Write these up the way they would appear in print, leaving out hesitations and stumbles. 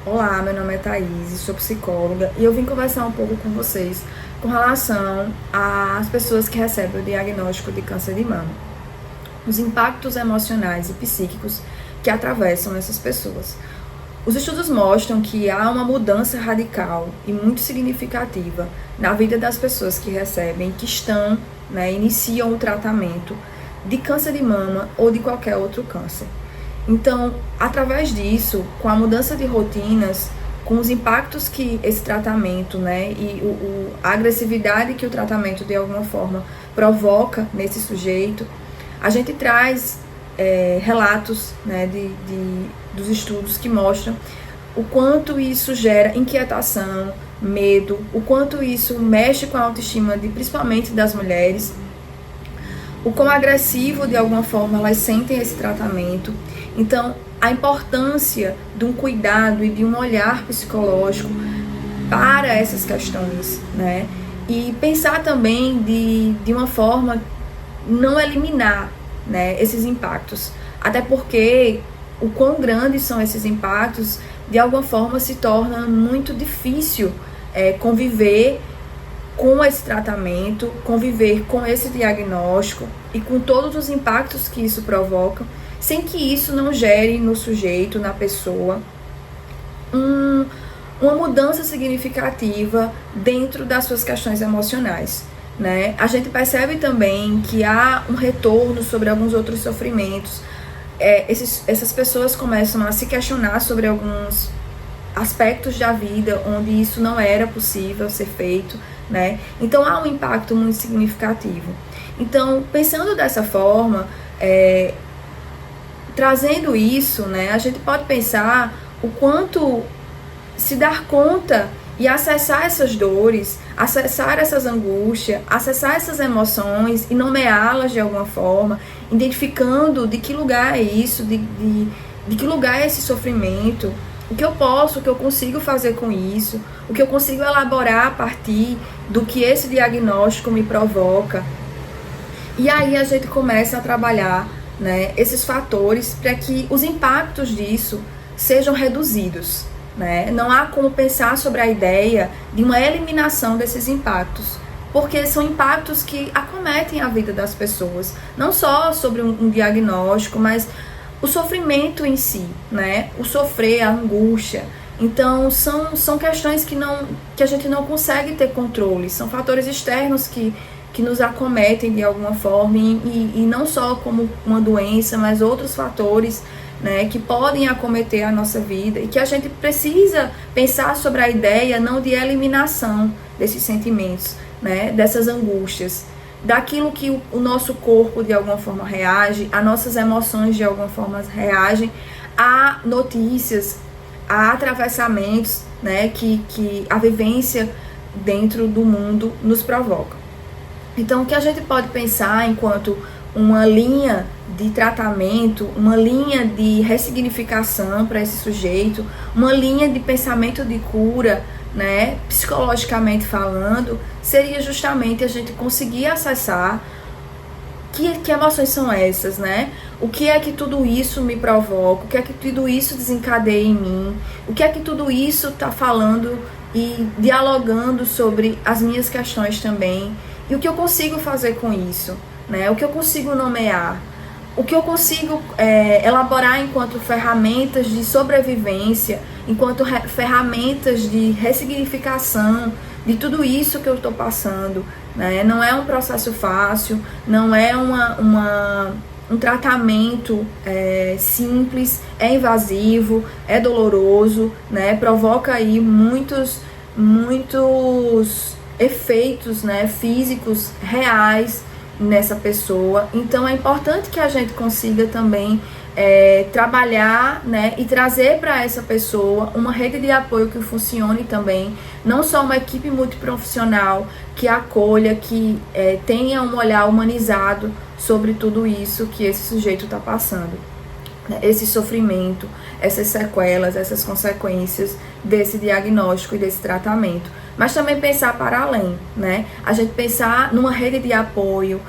Olá, meu nome é Thaís, sou psicóloga e eu vim conversar um pouco com vocês com relação às pessoas que recebem o diagnóstico de câncer de mama, os impactos emocionais e psíquicos que atravessam essas pessoas. Os estudos mostram que há uma mudança radical e muito significativa na vida das pessoas que recebem, que iniciam o tratamento de câncer de mama ou de qualquer outro câncer. Então, através disso, com a mudança de rotinas, com os impactos que esse tratamento, e a agressividade que o tratamento de alguma forma provoca nesse sujeito, a gente traz relatos dos estudos que mostram o quanto isso gera inquietação, medo, o quanto isso mexe com a autoestima principalmente das mulheres, o quão agressivo de alguma forma elas sentem esse tratamento. Então, a importância de um cuidado e de um olhar psicológico para essas questões, E pensar também de uma forma não eliminar, esses impactos. Até porque o quão grandes são esses impactos, de alguma forma se torna muito difícil conviver com esse tratamento, conviver com esse diagnóstico e com todos os impactos que isso provoca, sem que isso não gere no sujeito, na pessoa, uma mudança significativa dentro das suas questões emocionais. A gente percebe também que há um retorno sobre alguns outros sofrimentos. Essas pessoas começam a se questionar sobre alguns aspectos da vida onde isso não era possível ser feito, Então há um impacto muito significativo. Então, pensando dessa forma, trazendo isso, a gente pode pensar o quanto se dar conta e acessar essas dores, acessar essas angústias, acessar essas emoções e nomeá-las de alguma forma, identificando de que lugar é isso, de que lugar é esse sofrimento, o que eu consigo fazer com isso, o que eu consigo elaborar a partir do que esse diagnóstico me provoca. E aí a gente começa a trabalhar esses fatores para que os impactos disso sejam reduzidos. Não há como pensar sobre a ideia de uma eliminação desses impactos, porque são impactos que acometem a vida das pessoas, não só sobre um diagnóstico, mas o sofrimento em si, o sofrer, a angústia. Então são questões que a gente não consegue ter controle, são fatores externos que nos acometem de alguma forma e não só como uma doença, mas outros fatores que podem acometer a nossa vida e que a gente precisa pensar sobre a ideia não de eliminação desses sentimentos, dessas angústias, daquilo que o nosso corpo de alguma forma reage, as nossas emoções de alguma forma reagem a notícias, a atravessamentos que a vivência dentro do mundo nos provoca. Então, o que a gente pode pensar enquanto uma linha de tratamento, uma linha de ressignificação para esse sujeito, uma linha de pensamento de cura, psicologicamente falando, seria justamente a gente conseguir acessar que emoções são essas, O que é que tudo isso me provoca, o que é que tudo isso desencadeia em mim, o que é que tudo isso está falando e dialogando sobre as minhas questões também, e o que eu consigo fazer com isso, o que eu consigo nomear, o que eu consigo elaborar enquanto ferramentas de sobrevivência, enquanto ferramentas de ressignificação de tudo isso que eu estou passando. Não é um processo fácil, não é um tratamento simples, é invasivo, é doloroso, provoca aí muitos efeitos físicos reais nessa pessoa. Então é importante que a gente consiga também trabalhar e trazer para essa pessoa uma rede de apoio que funcione também, não só uma equipe multiprofissional que acolha, que tenha um olhar humanizado sobre tudo isso que esse sujeito está passando. né, esse sofrimento, essas sequelas, essas consequências desse diagnóstico e desse tratamento. Mas também pensar para além, né? A gente pensar numa rede de apoio,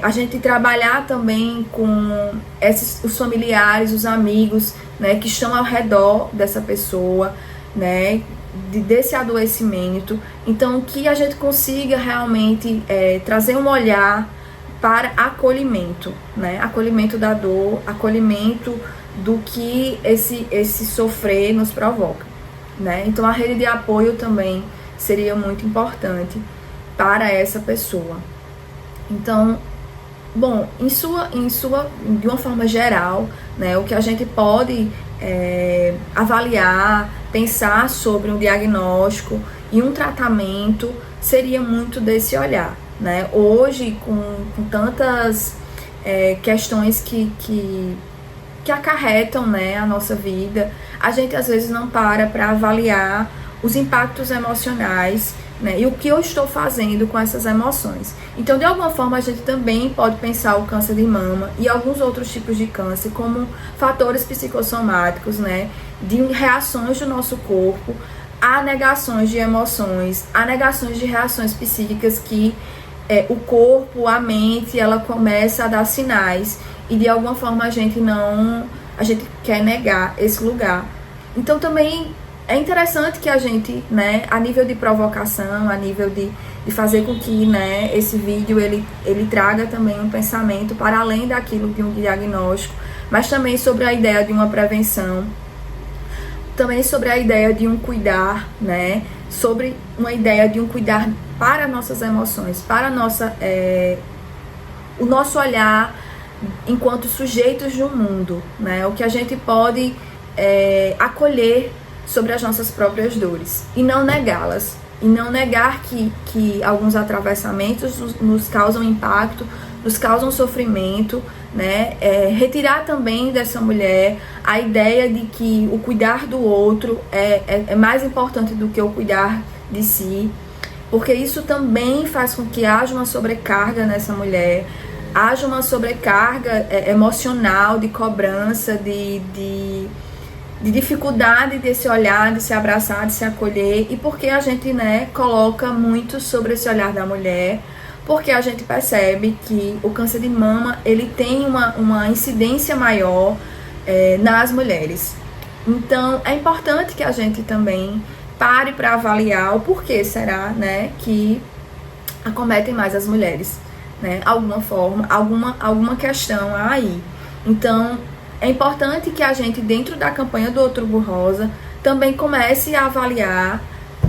a gente trabalhar também com os familiares, os amigos, né, que estão ao redor dessa pessoa, né, desse adoecimento. Então, que a gente consiga realmente trazer um olhar para acolhimento, né? Acolhimento da dor, acolhimento do que esse sofrer nos provoca, né? Então a rede de apoio também seria muito importante para essa pessoa. Então, bom, de uma forma geral, né, o que a gente pode avaliar, pensar sobre um diagnóstico e um tratamento seria muito desse olhar. Né? Hoje, com tantas questões que acarretam, né, a nossa vida, a gente às vezes não para avaliar os impactos emocionais, né, e o que eu estou fazendo com essas emoções. Então, de alguma forma, a gente também pode pensar o câncer de mama e alguns outros tipos de câncer como fatores psicossomáticos, né, de reações do nosso corpo a negações de emoções, a negações de reações psíquicas que o corpo, a mente, ela começa a dar sinais e de alguma forma a gente quer negar esse lugar. Então também é interessante que a gente, né, a nível de provocação, a nível de fazer com que, né, esse vídeo ele traga também um pensamento para além daquilo de um diagnóstico, mas também sobre a ideia de uma prevenção, também sobre a ideia de um cuidar, né, sobre uma ideia de um cuidar para nossas emoções, para o nosso olhar enquanto sujeitos do mundo, né? O que a gente pode acolher sobre as nossas próprias dores e não negá-las, e não negar que alguns atravessamentos nos causam impacto, nos causam sofrimento, né? Retirar também dessa mulher a ideia de que o cuidar do outro é mais importante do que o cuidar de si, porque isso também faz com que haja uma sobrecarga nessa mulher, haja uma sobrecarga emocional, de cobrança, de dificuldade de se olhar, de se abraçar, de se acolher, e porque a gente, né, coloca muito sobre esse olhar da mulher, porque a gente percebe que o câncer de mama ele tem uma incidência maior nas mulheres. Então é importante que a gente também pare para avaliar o porquê será, né, que acometem mais as mulheres, né? Alguma forma, alguma questão aí. Então é importante que a gente, dentro da campanha do Outubro Rosa, também comece a avaliar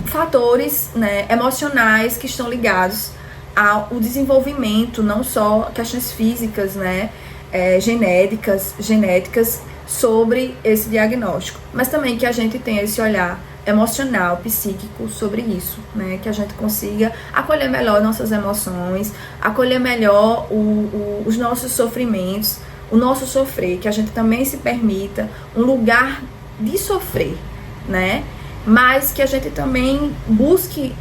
fatores, né, emocionais que estão ligados ao desenvolvimento, não só questões físicas, né, genéticas sobre esse diagnóstico, mas também que a gente tenha esse olhar emocional, psíquico sobre isso, né, que a gente consiga acolher melhor nossas emoções, acolher melhor os nossos sofrimentos, o nosso sofrer, que a gente também se permita um lugar de sofrer, né, mas que a gente também busque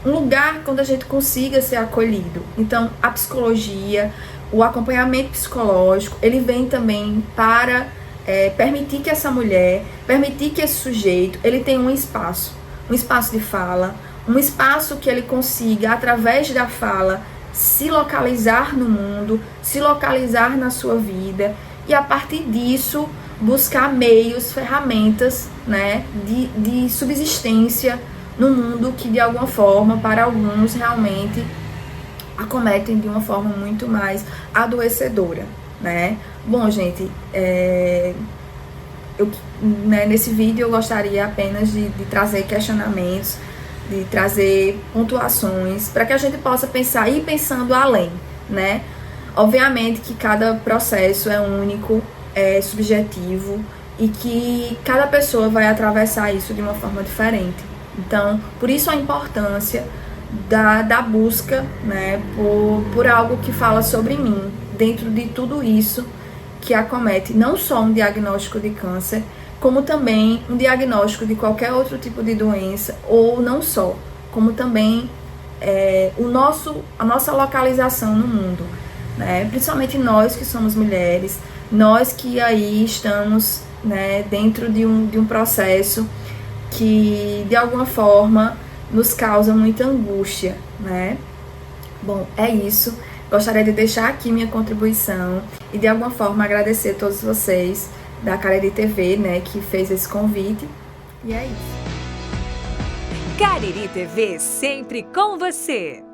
um lugar onde a gente consiga ser acolhido. Então, a psicologia, o acompanhamento psicológico, ele vem também para permitir que essa mulher, permitir que esse sujeito, ele tenha um espaço de fala, um espaço que ele consiga, através da fala, se localizar no mundo, se localizar na sua vida, e a partir disso, buscar meios, ferramentas, né, de subsistência no mundo que de alguma forma, para alguns, realmente acometem de uma forma muito adoecedora, né? Bom, gente, nesse vídeo eu gostaria apenas de trazer questionamentos, de trazer pontuações, para que a gente possa pensar e ir pensando além, né? Obviamente que cada processo é único, é subjetivo, e que cada pessoa vai atravessar isso de uma forma diferente. Então, por isso a importância da busca, né, por algo que fala sobre mim, dentro de tudo isso que acomete não só um diagnóstico de câncer, como também um diagnóstico de qualquer outro tipo de doença, ou não só, como também a nossa localização no mundo, né? Principalmente nós que somos mulheres, nós que aí estamos, né, dentro de um processo que de alguma forma nos causa muita angústia, né? Bom, é isso. Gostaria de deixar aqui minha contribuição e de alguma forma agradecer a todos vocês da Cariri TV, né, que fez esse convite. E é isso. Cariri TV sempre com você.